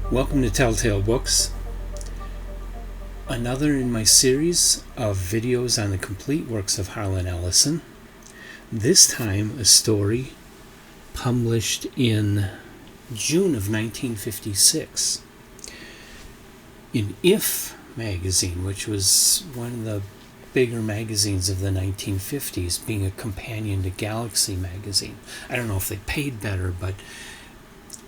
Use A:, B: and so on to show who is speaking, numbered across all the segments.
A: Welcome to Telltale Books, another in my series of videos on the complete works of Harlan Ellison. This time a story published in June of 1956 in If magazine, which was one of the bigger magazines of the 1950s, being a companion to Galaxy magazine. I don't know if they paid better, but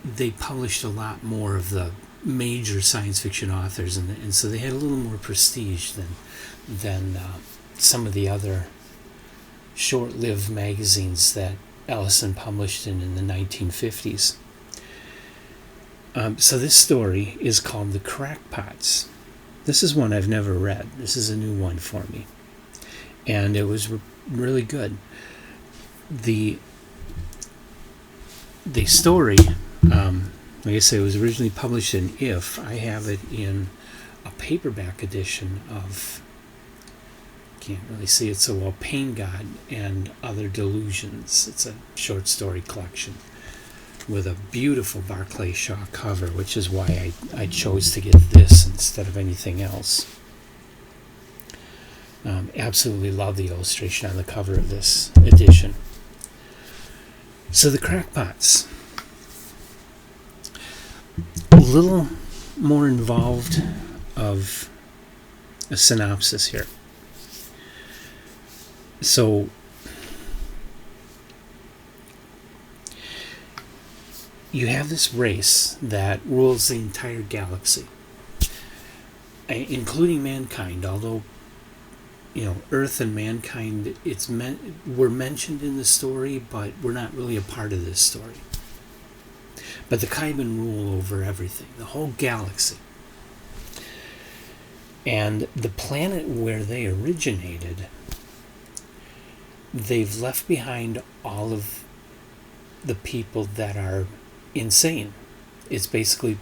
A: they published a lot more of the major science fiction authors, and so they had a little more prestige than some of the other short-lived magazines that Ellison published in the 1950s. So this story is called The Crackpots. This is one I've never read. This is a new one for me, and it was really good. The story, like I say, it was originally published in If. I have it in a paperback edition of, can't really see it so well, Pain God and Other Delusions. It's a short story collection with a beautiful Barclay Shaw cover, which is why I chose to get this instead of anything else. Absolutely love the illustration on the cover of this edition. So the Crackpots, a little more involved of a synopsis here. So you have this race that rules the entire galaxy, including mankind, although Earth and mankind were mentioned in the story, but we're not really a part of this story. But the Kaiban rule over everything, the whole galaxy. And the planet where they originated, they've left behind all of the people that are insane. It's basically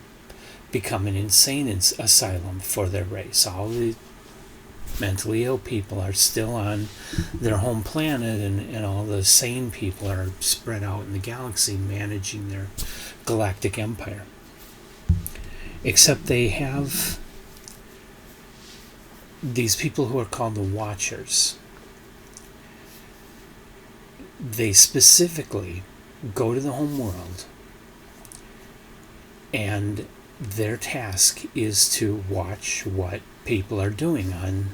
A: become an insane asylum for their race. All the mentally ill people are still on their home planet, and all the sane people are spread out in the galaxy managing their galactic empire. Except they have these people who are called the Watchers. They specifically go to the home world, and their task is to watch what people are doing on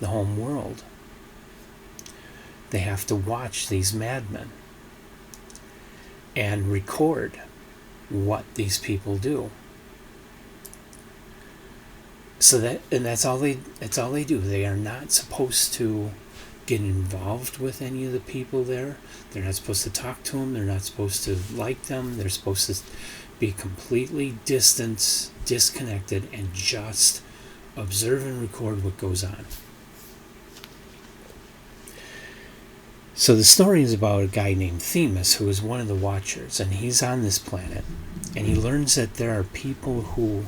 A: the home world. They have to watch these madmen and record what these people do. So that's all they do. They are not supposed to get involved with any of the people there. They're not supposed to talk to them. They're not supposed to like them. They're supposed to be completely disconnected, and just observe and record what goes on. So the story is about a guy named Themis, who is one of the Watchers, and he's on this planet, and he learns that there are people who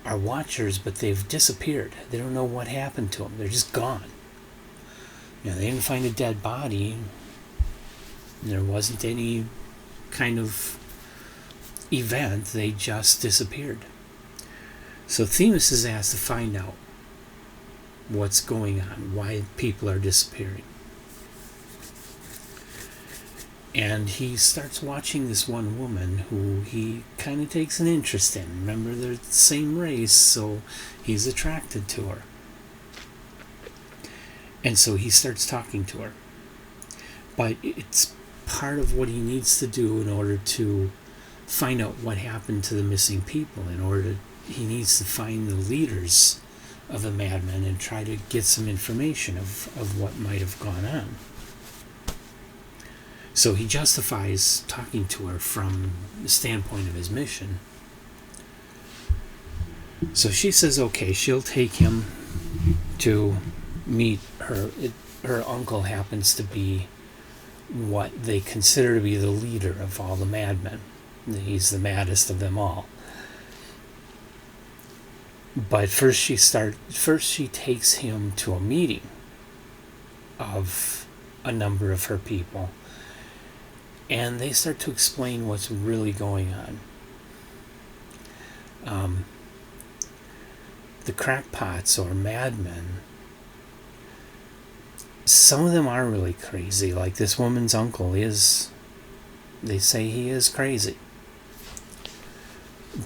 A: are Watchers, but they've disappeared. They don't know what happened to them. They're just gone. They didn't find a dead body. There wasn't any kind of event. They just disappeared. So Themis is asked to find out what's going on, why people are disappearing. And he starts watching this one woman who he kind of takes an interest in. Remember, they're the same race, so he's attracted to her. And so he starts talking to her. But it's part of what he needs to do in order to find out what happened to the missing people. He needs to find the leaders of the madmen and try to get some information of what might have gone on. So he justifies talking to her from the standpoint of his mission. So she says okay, she'll take him to meet her. Her uncle happens to be what they consider to be the leader of all the madmen. He's the maddest of them all. But first she takes him to a meeting of a number of her people, and they start to explain what's really going on. the crackpots or madmen, some of them are really crazy. Like this woman's uncle is, they say he is crazy.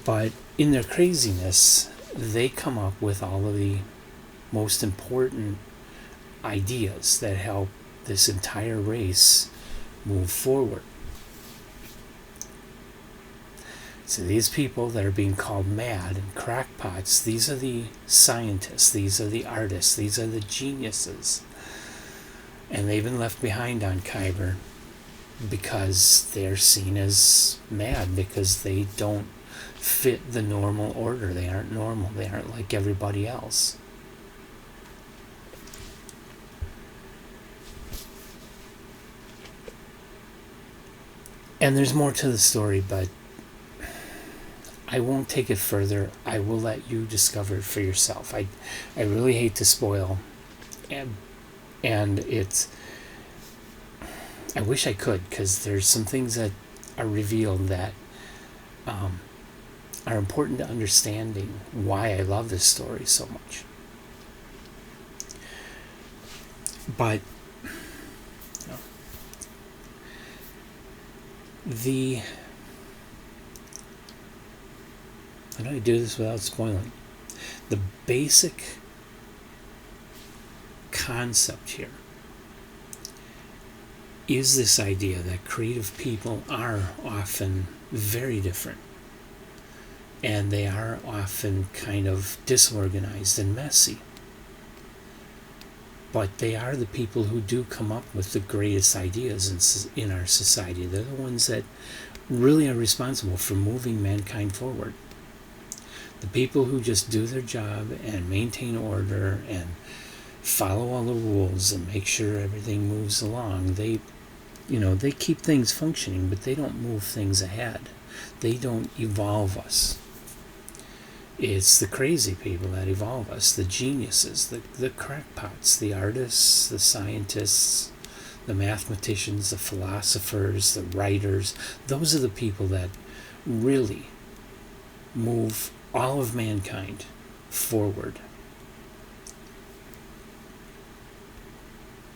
A: But in their craziness, they come up with all of the most important ideas that help this entire race move forward. So these people that are being called mad and crackpots, these are the scientists, these are the artists, these are the geniuses. And they've been left behind on Kyber because they're seen as mad, because they don't fit the normal order. They aren't normal. They aren't like everybody else. And there's more to the story, but I won't take it further. I will let you discover it for yourself. I really hate to spoil, and it's, I wish I could, because there's some things that are revealed that are important to understanding why I love this story so much. But how do I do this without spoiling? The basic concept here is this idea that creative people are often very different, and they are often kind of disorganized and messy. But they are the people who do come up with the greatest ideas in our society. They're the ones that really are responsible for moving mankind forward. The people who just do their job and maintain order and follow all the rules and make sure everything moves along, they keep things functioning, but they don't move things ahead. They don't evolve us. It's the crazy people that evolve us, the geniuses, the crackpots, the artists, the scientists, the mathematicians, the philosophers, the writers. Those are the people that really move all of mankind forward.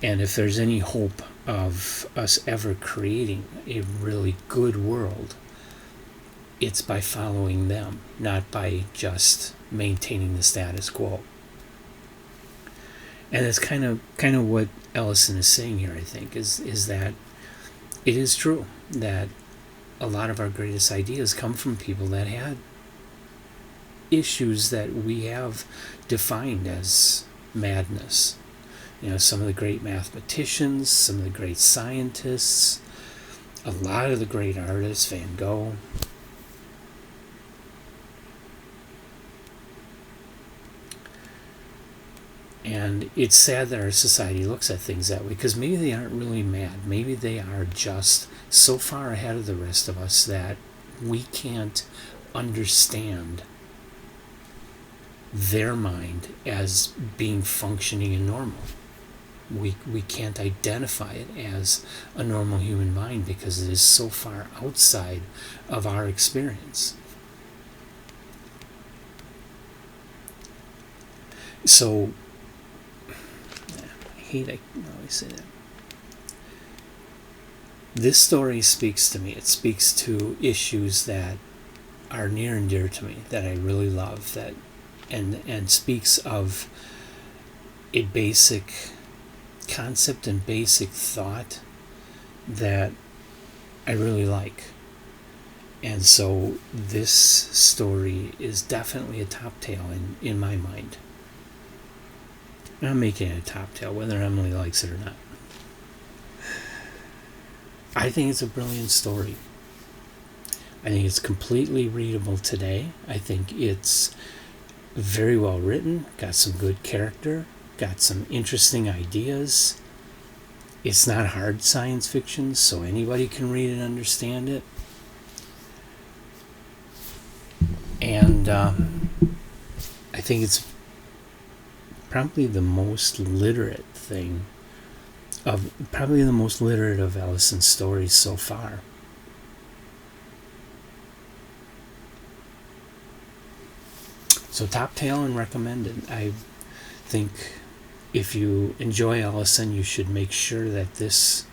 A: And if there's any hope of us ever creating a really good world, it's by following them, not by just maintaining the status quo. And it's kind of what Ellison is saying here, I think, is that it is true that a lot of our greatest ideas come from people that had issues that we have defined as madness. Some of the great mathematicians, some of the great scientists, a lot of the great artists, Van Gogh. And it's sad that our society looks at things that way, because maybe they aren't really mad. Maybe they are just so far ahead of the rest of us that we can't understand their mind as being functioning and normal. We can't identify it as a normal human mind because it is so far outside of our experience. So I always say that. This story speaks to me. It speaks to issues that are near and dear to me, that I really love, that and speaks of a basic concept and basic thought that I really like. And so this story is definitely a top tale in my mind. I'm making it a top tale, whether Emily likes it or not. I think it's a brilliant story. I think it's completely readable today. I think it's very well written, got some good character, got some interesting ideas. It's not hard science fiction, so anybody can read and understand it. And I think it's probably the most literate of Ellison's stories so far. So top tail and recommended. I think if you enjoy Ellison, you should make sure that this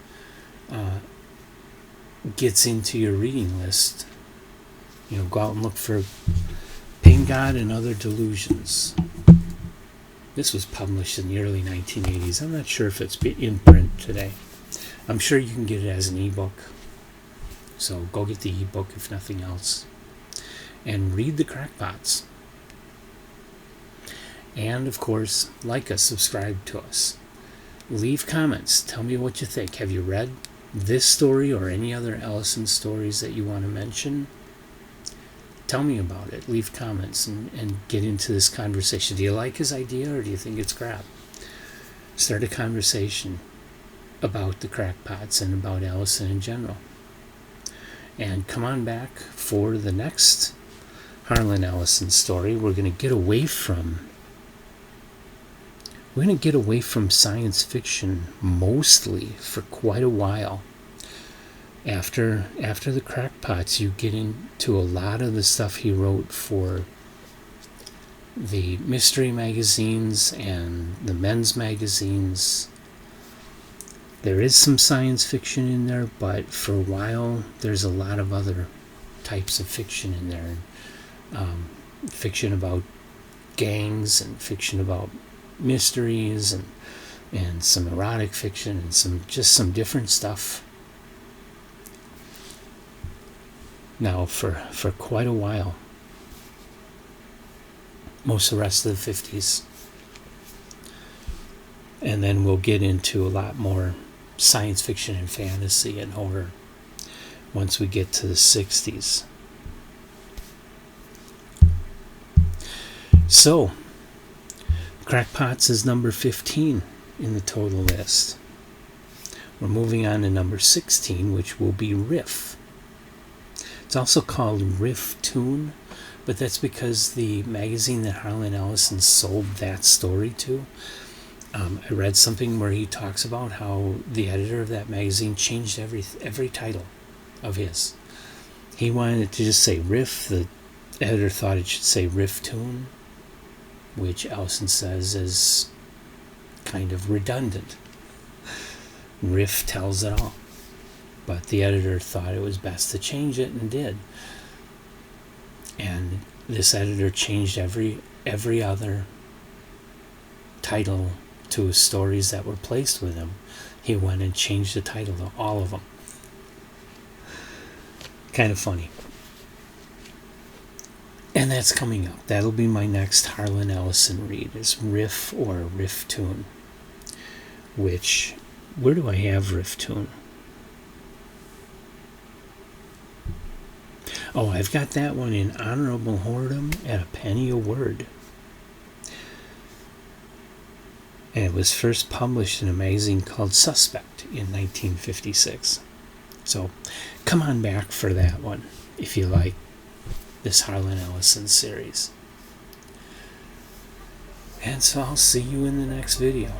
A: gets into your reading list. Go out and look for Pain God and Other Delusions. This was published in the early 1980s. I'm not sure if it's in print today. I'm sure you can get it as an ebook. So go get the ebook if nothing else. And read the Crackpots. And of course, like us, subscribe to us. Leave comments. Tell me what you think. Have you read this story or any other Ellison stories that you want to mention? Tell me about it. Leave comments and get into this conversation. Do you like his idea or do you think it's crap? Start a conversation about the Crackpots and about Ellison in general. And come on back for the next Harlan Ellison story. We're going to get away from science fiction mostly for quite a while. After the Crackpots, you get into a lot of the stuff he wrote for the mystery magazines and the men's magazines. There is some science fiction in there, but for a while there's a lot of other types of fiction in there. Fiction about gangs and fiction about mysteries and some erotic fiction and some different stuff. Now for quite a while, most of the rest of the 50s, and then we'll get into a lot more science fiction and fantasy and horror once we get to the 60s. So Crackpots is number 15 in the total list. We're moving on to number 16, which will be Riff. It's also called Riff Tune, but that's because the magazine that Harlan Ellison sold that story to, I read something where he talks about how the editor of that magazine changed every title of his. He wanted it to just say Riff. The editor thought it should say Riff Tune, which Ellison says is kind of redundant. Riff tells it all. But the editor thought it was best to change it and did. And this editor changed every other title to his stories that were placed with him. He went and changed the title to all of them. Kind of funny. And that's coming up. That'll be my next Harlan Ellison read, is Riff or Riff Tune. Which, where do I have Riff Tune? Oh, I've got that one in honorable whoredom at a penny a word. And it was first published in a magazine called Suspect in 1956. So come on back for that one if you like this Harlan Ellison series. And so I'll see you in the next video.